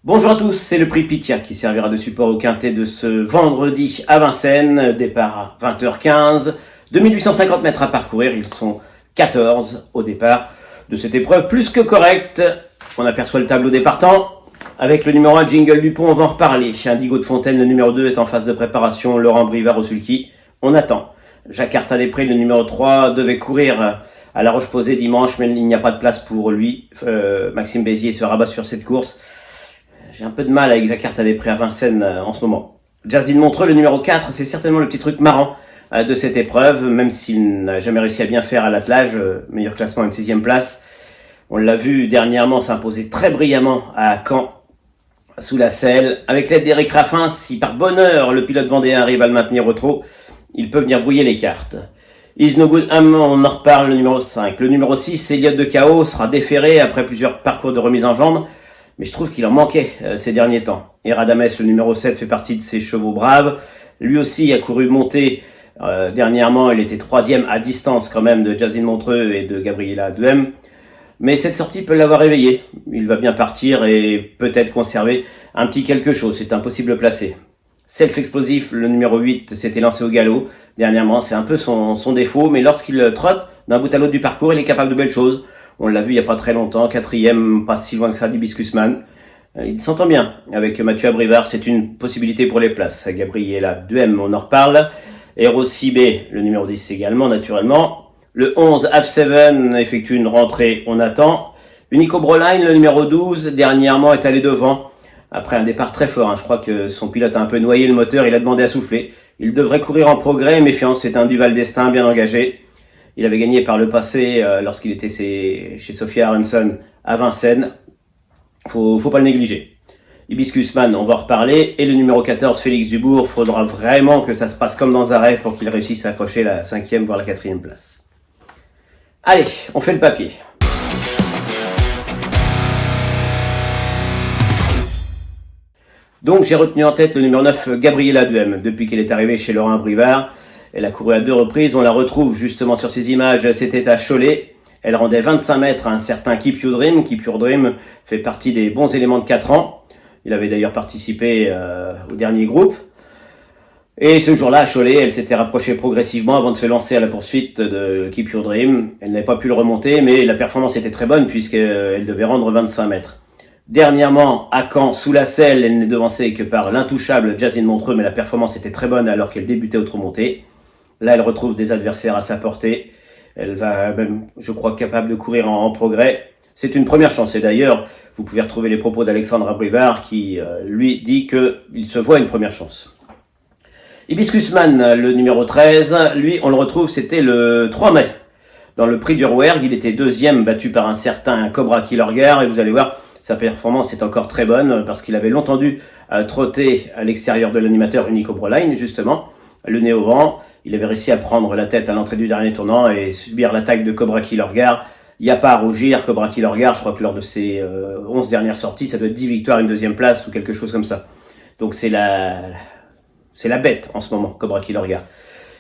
Bonjour à tous, c'est le prix Pitia qui servira de support au quintet de ce vendredi à Vincennes, départ à 20h15, 2850 mètres à parcourir, ils sont 14 au départ de cette épreuve plus que correcte. On aperçoit le tableau des partants, avec le numéro 1 Jingle Dupont, on va en reparler. Indigo de Fontaine, le numéro 2 est en phase de préparation, Laurent Brivard au sulky, on attend. Jacques Des-Prés, le numéro 3, devait courir à La Roche-Posay dimanche, mais il n'y a pas de place pour lui. Maxime Bézier se rabat sur cette course. J'ai un peu de mal avec Jacques Des-Prés à Vincennes en ce moment. Jazzy de Montreux, le numéro 4, c'est certainement le petit truc marrant de cette épreuve, même s'il n'a jamais réussi à bien faire à l'attelage, meilleur classement à une 6e place. On l'a vu dernièrement s'imposer très brillamment à Caen, sous la selle. Avec l'aide d'Éric Raffin, si par bonheur le pilote vendéen arrive à le maintenir au trot, il peut venir brouiller les cartes. Is No Good Am, on en reparle, le numéro 5. Le numéro 6, Elliott de Chaos, sera déféré après plusieurs parcours de remise en jambe. Mais je trouve qu'il en manquait ces derniers temps. Et Radames, le numéro 7, fait partie de ces chevaux braves. Lui aussi a couru monter dernièrement. Il était 3e à distance quand même de Jazzy de Montreux et de Gabriela Duhem. Mais cette sortie peut l'avoir réveillé. Il va bien partir et peut-être conserver un petit quelque chose. C'est impossible de placer. Self Explosif, le numéro 8, s'était lancé au galop. Dernièrement, c'est un peu son défaut. Mais lorsqu'il trotte d'un bout à l'autre du parcours, il est capable de belles choses. On l'a vu il n'y a pas très longtemps, 4e, pas si loin que ça d'Hibiscus Man. Il s'entend bien avec Mathieu Abrivard, c'est une possibilité pour les places. Gabriela Duhem, on en reparle. Hero Cibé, le numéro 10 également, naturellement. Le 11, F7, effectue une rentrée, on attend. Unico Broline, le numéro 12, dernièrement est allé devant. Après un départ très fort, je crois que son pilote a un peu noyé le moteur, il a demandé à souffler. Il devrait courir en progrès, méfiance, c'est un Duval d'Estaing bien engagé. Il avait gagné par le passé lorsqu'il était chez Sophia Aronson à Vincennes. Faut pas le négliger. Hibiscus Man, on va en reparler. Et le numéro 14, Félix Dubourg, faudra vraiment que ça se passe comme dans un rêve pour qu'il réussisse à accrocher la 5e voire la 4e place. Allez, on fait le papier. Donc j'ai retenu en tête le numéro 9, Gabriela Duhem, depuis qu'elle est arrivée chez Laurent Brivard. Elle a couru à 2 reprises, on la retrouve justement sur ces images, c'était à Cholet. Elle rendait 25 mètres à un certain Keep Your Dream. Keep Your Dream fait partie des bons éléments de 4 ans. Il avait d'ailleurs participé au dernier groupe. Et ce jour-là, à Cholet, elle s'était rapprochée progressivement avant de se lancer à la poursuite de Keep Your Dream. Elle n'avait pas pu le remonter, mais la performance était très bonne puisqu'elle devait rendre 25 mètres. Dernièrement, à Caen, sous la selle, elle n'est devancée que par l'intouchable Jazzy de Montreux, mais la performance était très bonne alors qu'elle débutait au trot monté. Là, elle retrouve des adversaires à sa portée. Elle va même, je crois, capable de courir en progrès. C'est une première chance. Et d'ailleurs, vous pouvez retrouver les propos d'Alexandre Abrivard qui, lui, dit qu'il se voit une première chance. Hibiscus Man, le numéro 13, lui, on le retrouve, c'était le 3 mai. Dans le prix du Rouergue, il était 2e, battu par un certain Cobra Killergar. Et vous allez voir, sa performance est encore très bonne parce qu'il avait longtemps dû trotter à l'extérieur de l'animateur Unico Broline, justement. Le nez au vent, il avait réussi à prendre la tête à l'entrée du dernier tournant et subir l'attaque de Cobra Killergar. Il n'y a pas à rougir, Cobra Killergar, je crois que lors de ses 11 dernières sorties, ça doit être 10 victoires, une 2e place ou quelque chose comme ça. Donc c'est la bête en ce moment, Cobra Killergar.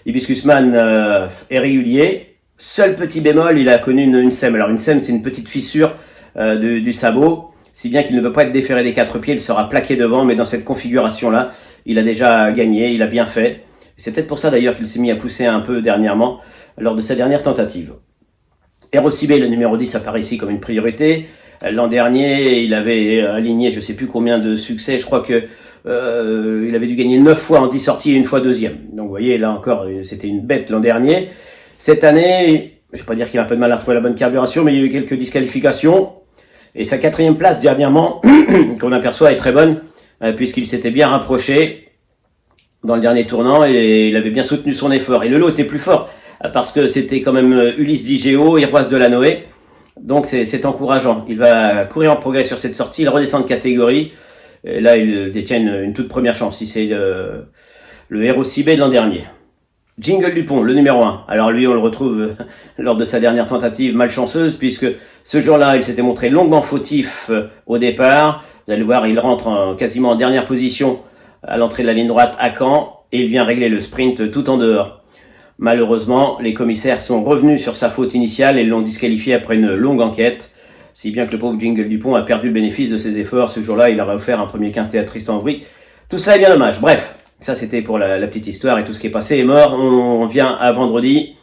Hibiscus Man est régulier. Seul petit bémol, il a connu une sème. Alors une sème, c'est une petite fissure du sabot, si bien qu'il ne peut pas être déféré des 4 pieds, il sera plaqué devant, mais dans cette configuration-là, il a déjà gagné, il a bien fait. C'est peut-être pour ça d'ailleurs qu'il s'est mis à pousser un peu dernièrement, lors de sa dernière tentative. Erocibé, le numéro 10, apparaît ici comme une priorité. L'an dernier, il avait aligné je ne sais plus combien de succès, je crois que il avait dû gagner 9 fois en 10 sorties et une fois 2e. Donc vous voyez, là encore, c'était une bête l'an dernier. Cette année, je ne vais pas dire qu'il a un peu de mal à retrouver la bonne carburation, mais il y a eu quelques disqualifications. Et sa 4e place dernièrement, qu'on aperçoit, est très bonne, puisqu'il s'était bien rapproché dans le dernier tournant et il avait bien soutenu son effort. Et le lot était plus fort parce que c'était quand même Ulysse Digéo, Iroise Delanoë. Donc c'est encourageant. Il va courir en progrès sur cette sortie, il redescend de catégorie. Et là, il détient une toute première chance, si c'est le Héros Cibé de l'an dernier. Jingle Dupont, le numéro 1. Alors lui, on le retrouve lors de sa dernière tentative malchanceuse, puisque ce jour-là, il s'était montré longuement fautif au départ. Vous allez voir, il rentre quasiment en dernière position à l'entrée de la ligne droite à Caen, et il vient régler le sprint tout en dehors. Malheureusement, les commissaires sont revenus sur sa faute initiale et l'ont disqualifié après une longue enquête, si bien que le pauvre Jingle Dupont a perdu le bénéfice de ses efforts. Ce jour-là, il aurait offert un premier quintet à Tristan Vry. Tout cela est bien dommage. Bref, ça c'était pour la petite histoire, et tout ce qui est passé est mort. On vient à vendredi.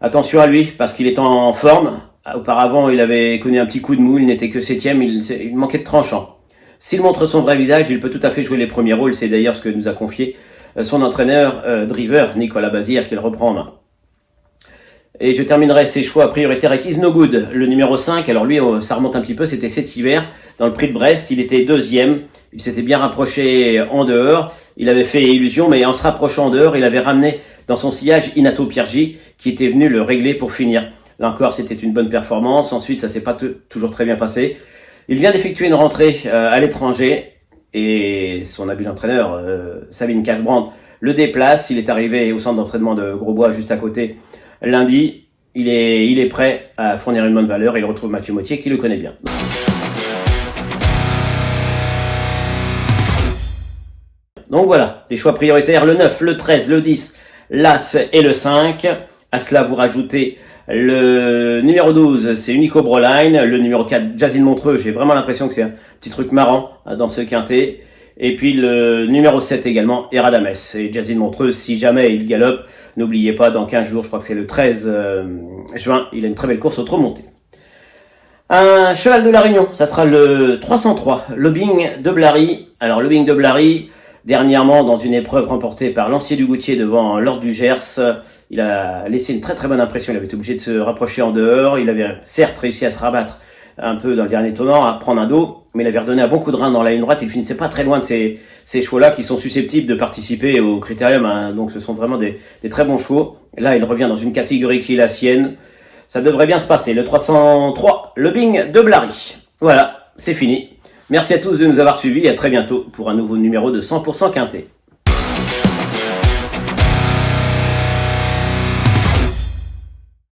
Attention à lui, parce qu'il est en forme. Auparavant, il avait connu un petit coup de mou, il n'était que 7e, il manquait de tranchant. S'il montre son vrai visage, il peut tout à fait jouer les premiers rôles. C'est d'ailleurs ce que nous a confié son entraîneur driver, Nicolas Bazir, qui le reprend en main. Et je terminerai ses choix prioritaires avec Is No Good, le numéro 5. Alors lui, ça remonte un petit peu, c'était cet hiver, dans le prix de Brest. Il était 2e, il s'était bien rapproché en dehors. Il avait fait illusion, mais en se rapprochant en dehors, il avait ramené dans son sillage Inato Piergi, qui était venu le régler pour finir. Là encore, c'était une bonne performance. Ensuite, ça s'est pas toujours très bien passé. Il vient d'effectuer une rentrée à l'étranger, et son habile entraîneur, Sabine Cashbrand, le déplace. Il est arrivé au centre d'entraînement de Grosbois, juste à côté, lundi. Il est prêt à fournir une bonne valeur. Il retrouve Mathieu Mottier, qui le connaît bien. Donc voilà, les choix prioritaires, le 9, le 13, le 10, l'As et le 5. À cela, vous rajoutez le numéro 12, c'est Unico Broline. Le numéro 4, Jazine Montreux. J'ai vraiment l'impression que c'est un petit truc marrant dans ce quintet. Et puis le numéro 7 également, Eradames. Et Jazine Montreux, si jamais il galope, n'oubliez pas, dans 15 jours, je crois que c'est le 13 juin, il a une très belle course au trot monté. Un cheval de la Réunion, ça sera le 303, Lobbying de Blary. Alors Lobbying de Blary, dernièrement, dans une épreuve remportée par Lancier du Goutier devant Lord du Gers, il a laissé une très très bonne impression. Il avait été obligé de se rapprocher en dehors. Il avait certes réussi à se rabattre un peu dans le dernier tournant, à prendre un dos, mais il avait redonné un bon coup de rein dans la ligne droite. Il finissait pas très loin de ces chevaux-là qui sont susceptibles de participer au critérium, hein. Donc ce sont vraiment des très bons chevaux. Là, il revient dans une catégorie qui est la sienne. Ça devrait bien se passer. Le 303, le Bing de Blary. Voilà, c'est fini. Merci à tous de nous avoir suivis et à très bientôt pour un nouveau numéro de 100% Quintet.